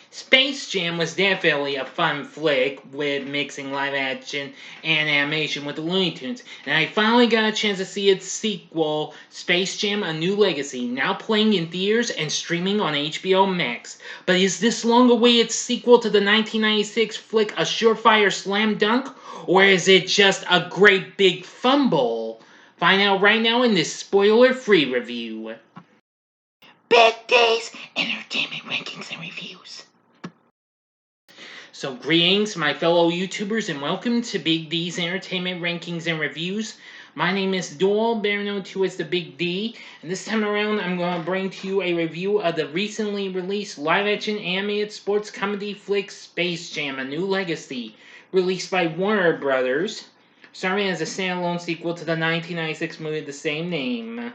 Space Jam was definitely a fun flick with mixing live action and animation with the Looney Tunes, and I finally got a chance to see its sequel, Space Jam: A New Legacy, now playing in theaters and streaming on HBO Max. But is this long-awaited sequel to the 1996 flick a surefire slam dunk, or is it just a great big fumble? Find out right now in this spoiler-free review. Big D's Entertainment Rankings and Reviews. So greetings, my fellow YouTubers, and welcome to Big D's Entertainment Rankings and Reviews. My name is Doyle, better known to as the Big D, and this time around I'm going to bring to you a review of the recently released live-action animated sports comedy flick Space Jam: A New Legacy, released by Warner Brothers, serving as a standalone sequel to the 1996 movie of the same name.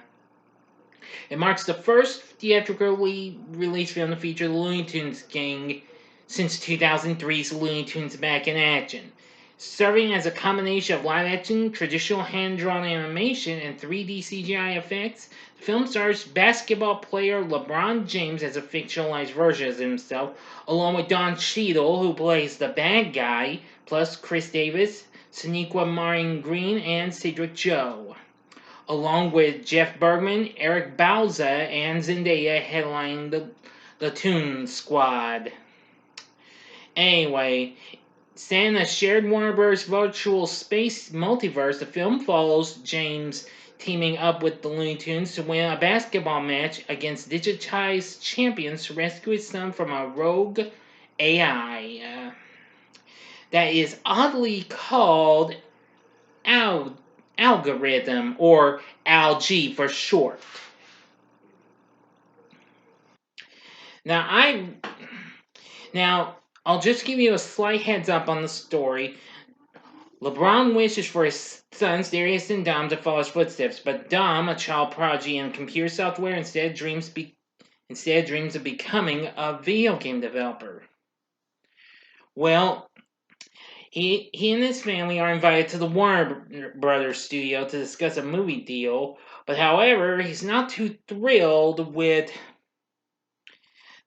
It marks the first theatrically released film to feature the Looney Tunes gang since 2003's Looney Tunes Back in Action. Serving as a combination of live-action, traditional hand-drawn animation, and 3D CGI effects, the film stars basketball player LeBron James as a fictionalized version of himself, along with Don Cheadle, who plays the bad guy, plus Chris Davis, Sonequa Martin Green, and Cedric Joe, along with Jeff Bergman, Eric Bauza, and Zendaya headlining the Toon Squad. Anyway, set in a shared Warner Bros. Virtual space multiverse, the film follows James teaming up with the Looney Tunes to win a basketball match against digitized champions to rescue his son from a rogue AI that is oddly called Algorithm, or ALG for short. Now, I'll just give you a slight heads up on the story. LeBron wishes for his sons Darius and Dom to follow his footsteps, but Dom, a child prodigy in computer software, instead dreams of becoming a video game developer. Well, he and his family are invited to the Warner Brothers studio to discuss a movie deal, but however, he's not too thrilled with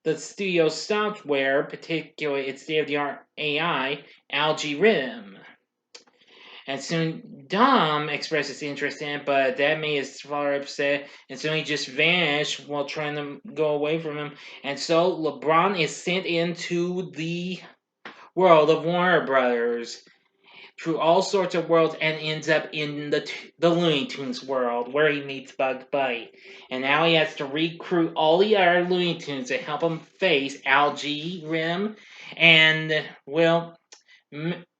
the studio's software, particularly its state-of-the-art AI, Algorithm. And soon Dom expresses interest in it, but that made his father upset, and so he just vanished while trying to go away from him. And so LeBron is sent into the world of Warner Brothers through all sorts of worlds and ends up in the Looney Tunes world, where he meets Bugs Bunny. And now he has to recruit all the other Looney Tunes to help him face Algorithm and, well,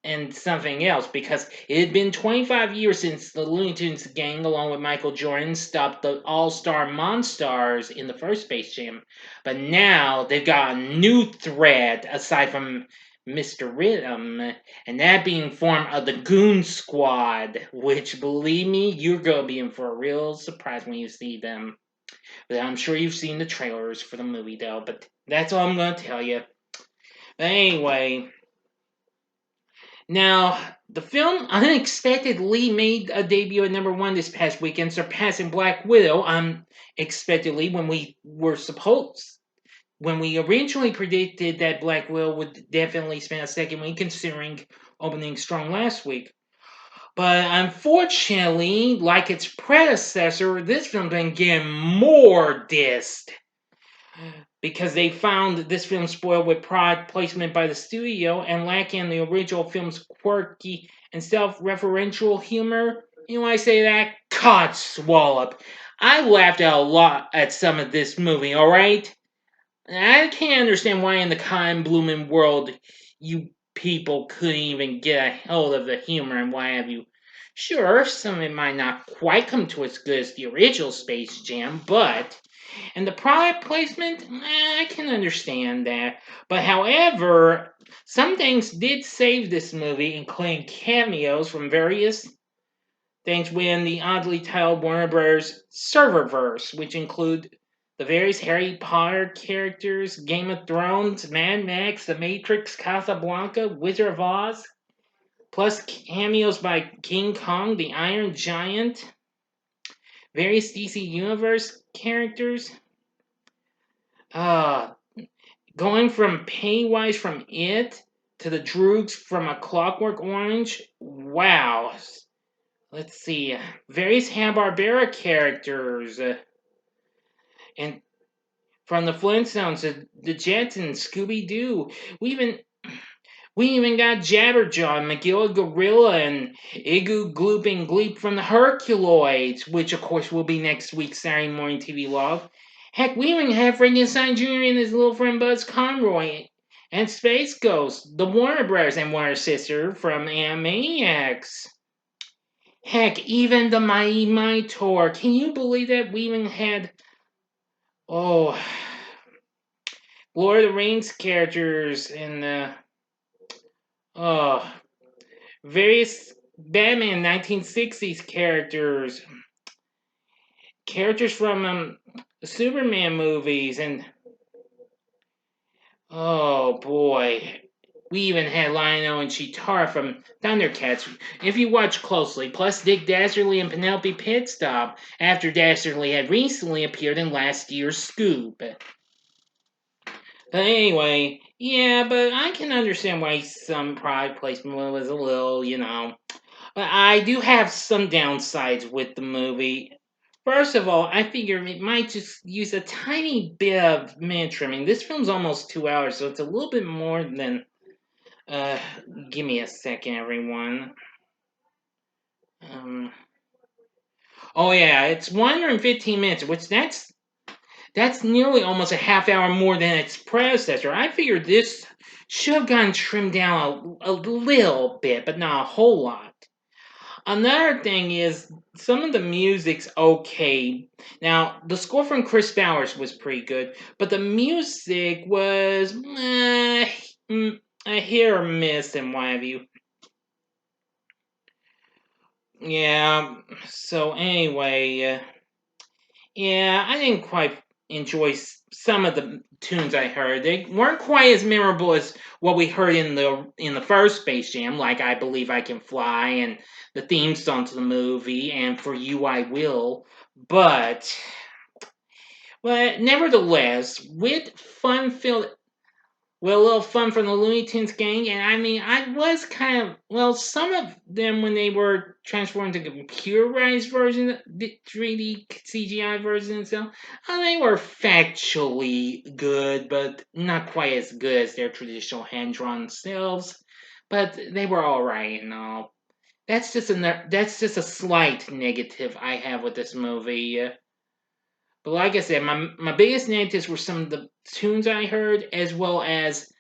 and something else, because it had been 25 years since the Looney Tunes gang, along with Michael Jordan, stopped the All-Star Monstars in the first Space Jam. But now they've got a new threat aside from Mr. Rhythm, and that being form of the Goon Squad, which, believe me, you're going to be in for a real surprise when you see them. But I'm sure you've seen the trailers for the movie, though, but that's all I'm going to tell you. But anyway, now, the film unexpectedly made a debut at #1 this past weekend, surpassing Black Widow unexpectedly when we originally predicted that Black Widow would definitely spend a second week, considering opening strong last week. But unfortunately, like its predecessor, this film been getting more dissed, because they found this film spoiled with product placement by the studio and lacking the original film's quirky and self-referential humor. You know, I say that? Codswallop. I laughed out a lot at some of this movie, alright? I can't understand why in the Con Bloomin' world you people couldn't even get a hold of the humor and why have you. Sure, some of it might not quite come to as good as the original Space Jam, but... And the product placement, I can understand that. But however, some things did save this movie, including cameos from various things within the oddly titled Warner Bros. Serververse, which include the various Harry Potter characters, Game of Thrones, Mad Max, The Matrix, Casablanca, Wizard of Oz, plus cameos by King Kong, the Iron Giant, various DC Universe characters, Going from Pennywise from It to the Droogs from A Clockwork Orange. Wow. Let's see. Various Hanna-Barbera characters. And from the Flintstones to the Jetsons, Scooby-Doo. We even we even got Jabberjaw, Magilla Gorilla, and Igloo Gloop and Gleep from the Herculoids, which of course will be next week's Saturday morning TV log. Heck, we even have Frankenstein Jr. and his little friend Buzz Conroy, and Space Ghost, the Warner Brothers and Warner sister from Animaniacs. Heck, even the Mighty Mightor. Can you believe that we even had, oh, Lord of the Rings characters and oh, various Batman 1960s characters from the Superman movies, and oh boy, we even had Lionel and Cheetara from Thundercats. If you watch closely, plus Dick Dastardly and Penelope Pitstop, after Dastardly had recently appeared in last year's Scoop. But anyway, yeah, but I can understand why some product placement was a little. But I do have some downsides with the movie. First of all, I figure it might just use a tiny bit of minute trimming. This film's almost 2 hours, so it's a little bit more than. Uh, Give me a second, everyone. Um, oh yeah, it's 115 minutes, which that's nearly almost a half hour more than its predecessor. I figured this should have gotten trimmed down a little bit, but not a whole lot. Another thing is some of the music's okay. Now, the score from Chris Bowers was pretty good, but the music was a hit or miss and what have you. Yeah, so anyway, yeah, I didn't quite enjoy some of the tunes I heard. They weren't quite as memorable as what we heard in the first Space Jam, like "I Believe I Can Fly" and the theme song to the movie, and "For You I Will." But, but nevertheless, with fun-filled well, a little fun from the Looney Tunes gang, and I mean, I was kind of some of them when they were transformed into computerized version, the 3D CGI version, so they were factually good, but not quite as good as their traditional hand drawn selves. But they were all right and all. That's just a slight negative I have with this movie. But like I said, my biggest negatives were some of the tunes I heard, as well as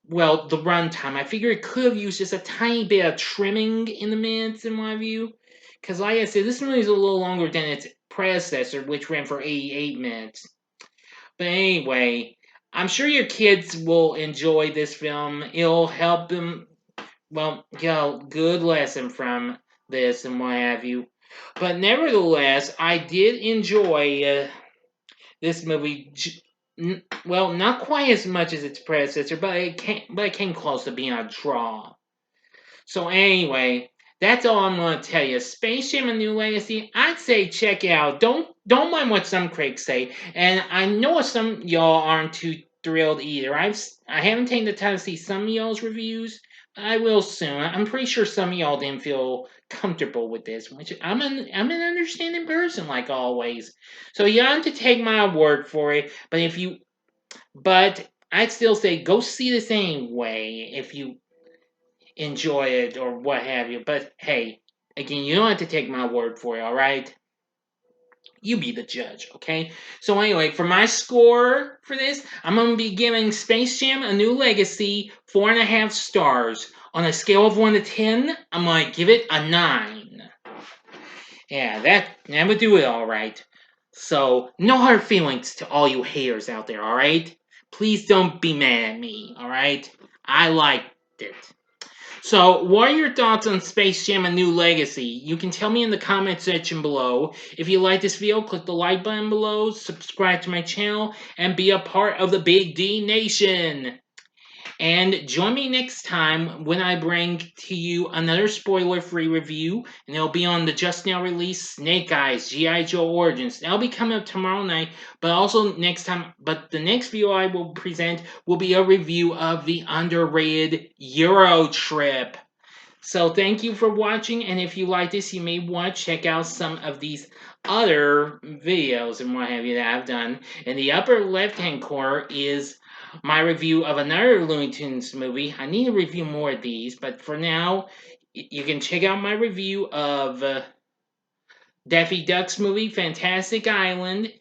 the runtime. I figure it could have used just a tiny bit of trimming in the minutes, in my view. Because, like I said, this movie is a little longer than its predecessor, which ran for 88 minutes. But anyway, I'm sure your kids will enjoy this film. It'll help them, get a good lesson from this and what have you. But nevertheless, I did enjoy this movie. Not quite as much as its predecessor, but it came close to being a draw. So anyway, that's all I'm gonna tell you. Space Jam: A New Legacy. I'd say check it out. Don't mind what some critics say, and I know some y'all aren't too thrilled either. I haven't taken the time to see some of y'all's reviews. I will soon. I'm pretty sure some of y'all didn't feel comfortable with this, which I'm an understanding person like always. So you don't have to take my word for it. But I'd still say go see this anyway if you enjoy it or what have you. But hey, again, you don't have to take my word for it, alright? You be the judge, okay? So anyway, for my score for this, I'm gonna be giving Space Jam: A New Legacy 4.5 stars. On a scale of 1 to 10, I'm gonna give it a 9. Yeah, that would do it alright. So, no hard feelings to all you haters out there, alright? Please don't be mad at me, alright? I liked it. So, what are your thoughts on Space Jam: A New Legacy? You can tell me in the comment section below. If you like this video, click the like button below, subscribe to my channel, and be a part of the Big D Nation. And join me next time when I bring to you another spoiler-free review, and it'll be on the just now released Snake Eyes G.I. Joe Origins. That'll be coming up tomorrow night, but also next time. But the next video I will present will be a review of the underrated Euro Trip. So thank you for watching, and if you like this, you may want to check out some of these other videos and what have you that I've done. In the upper left-hand corner is my review of another Looney Tunes movie. I need to review more of these, but for now, you can check out my review of Daffy Duck's movie, Fantastic Island,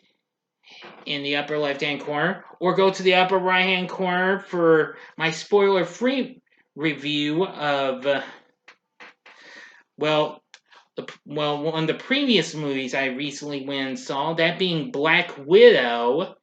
in the upper left-hand corner, or go to the upper right-hand corner for my spoiler-free review of, one of the previous movies I recently went and saw, that being Black Widow.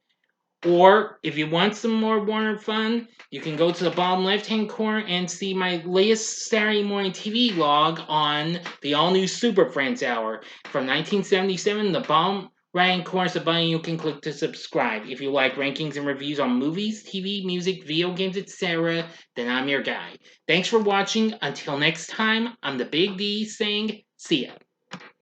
Or if you want some more Warner fun, you can go to the bottom left-hand corner and see my latest Saturday morning TV log on the all-new Super Friends Hour from 1977. The bottom right-hand corner is the button you can click to subscribe. If you like rankings and reviews on movies, TV, music, video games, etc., then I'm your guy. Thanks for watching. Until next time, I'm the Big D saying, see ya.